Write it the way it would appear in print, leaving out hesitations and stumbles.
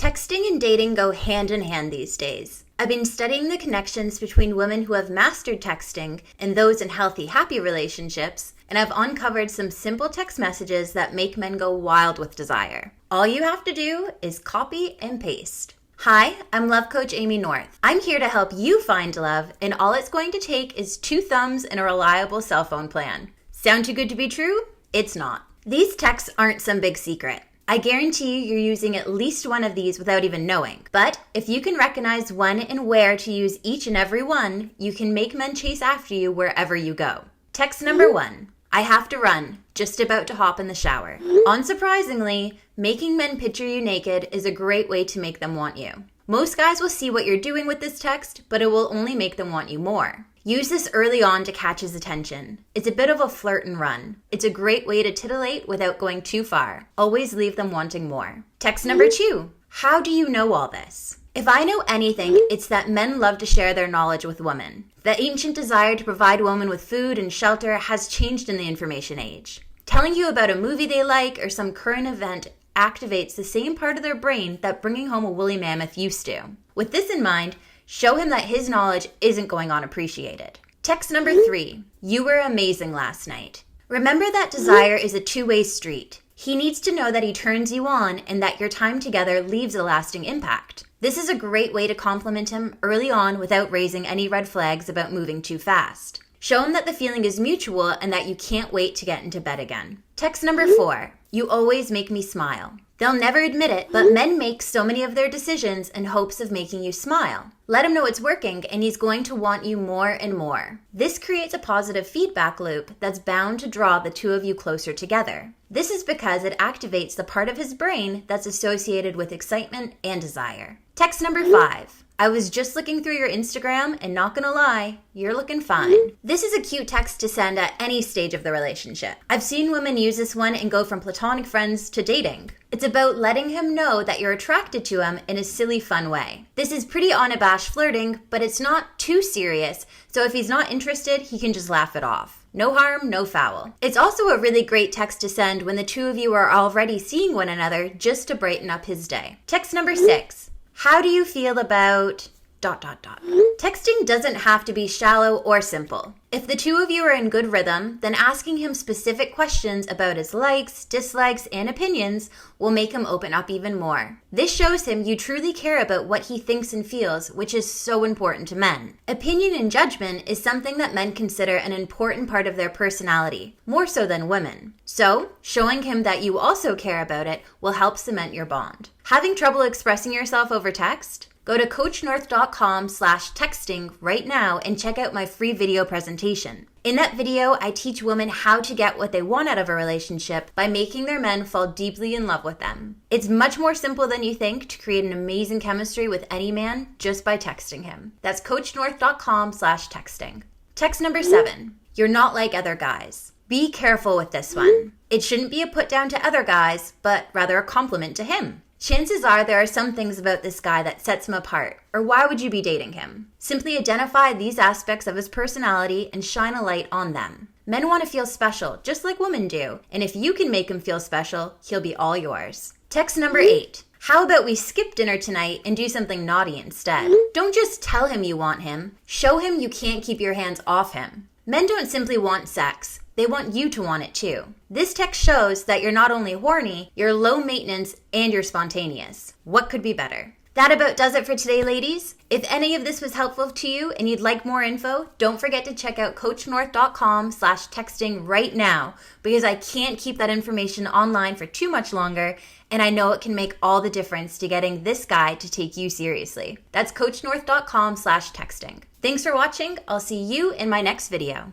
Texting and dating go hand in hand these days. I've been studying the connections between women who have mastered texting and those in healthy, happy relationships, and I've uncovered some simple text messages that make men go wild with desire. All you have to do is copy and paste. Hi, I'm Love Coach Amy North. I'm here to help you find love, and all it's going to take is 2 thumbs and a reliable cell phone plan. Sound too good to be true? It's not. These texts aren't some big secret. I guarantee you're using at least one of these without even knowing. But if you can recognize when and where to use each and every one, you can make men chase after you wherever you go. Text number 1. I have to run. Just about to hop in the shower. Unsurprisingly, making men picture you naked is a great way to make them want you. Most guys will see what you're doing with this text, but it will only make them want you more. Use this early on to catch his attention. It's a bit of a flirt and run. It's a great way to titillate without going too far. Always leave them wanting more. Text number 2. How do you know all this? If I know anything, it's that men love to share their knowledge with women. The ancient desire to provide women with food and shelter has changed in the information age. Telling you about a movie they like or some current event activates the same part of their brain that bringing home a woolly mammoth used to. With this in mind, show him that his knowledge isn't going unappreciated. Text number 3. You were amazing last night. Remember that desire is a two-way street. He needs to know that he turns you on and that your time together leaves a lasting impact. This is a great way to compliment him early on without raising any red flags about moving too fast. Show him that the feeling is mutual and that you can't wait to get into bed again. Text number 4. You always make me smile. They'll never admit it, but men make so many of their decisions in hopes of making you smile. Let him know it's working and he's going to want you more and more. This creates a positive feedback loop that's bound to draw the two of you closer together. This is because it activates the part of his brain that's associated with excitement and desire. Text number 5. I was just looking through your Instagram and not gonna lie, you're looking fine. This is a cute text to send at any stage of the relationship. I've seen women use this one and go from platonic friends to dating. It's about letting him know that you're attracted to him in a silly, fun way. This is pretty unabashed flirting, but it's not too serious, so if he's not interested, he can just laugh it off. No harm, no foul. It's also a really great text to send when the two of you are already seeing one another just to brighten up his day. Text number 6. How do you feel about ... Texting doesn't have to be shallow or simple. If the two of you are in good rhythm, then asking him specific questions about his likes, dislikes, and opinions will make him open up even more. This shows him you truly care about what he thinks and feels, which is so important to men. Opinion and judgment is something that men consider an important part of their personality, more so than women. So, showing him that you also care about it will help cement your bond. Having trouble expressing yourself over text? Go to coachnorth.com/texting right now and check out my free video presentation. In that video, I teach women how to get what they want out of a relationship by making their men fall deeply in love with them. It's much more simple than you think to create an amazing chemistry with any man just by texting him. That's coachnorth.com/texting. Text number 7. You're not like other guys. Be careful with this one. It shouldn't be a put down to other guys, but rather a compliment to him. Chances are there are some things about this guy that sets him apart, or why would you be dating him? Simply identify these aspects of his personality and shine a light on them. Men want to feel special, just like women do, and if you can make him feel special, he'll be all yours. Text number 8. How about we skip dinner tonight and do something naughty instead? Don't just tell him you want him. Show him you can't keep your hands off him. Men don't simply want sex. They want you to want it too. This text shows that you're not only horny, you're low maintenance, and you're spontaneous. What could be better? That about does it for today, ladies. If any of this was helpful to you and you'd like more info, don't forget to check out coachnorth.com/texting right now, because I can't keep that information online for too much longer, and I know it can make all the difference to getting this guy to take you seriously. That's coachnorth.com/texting. Thanks for watching. I'll see you in my next video.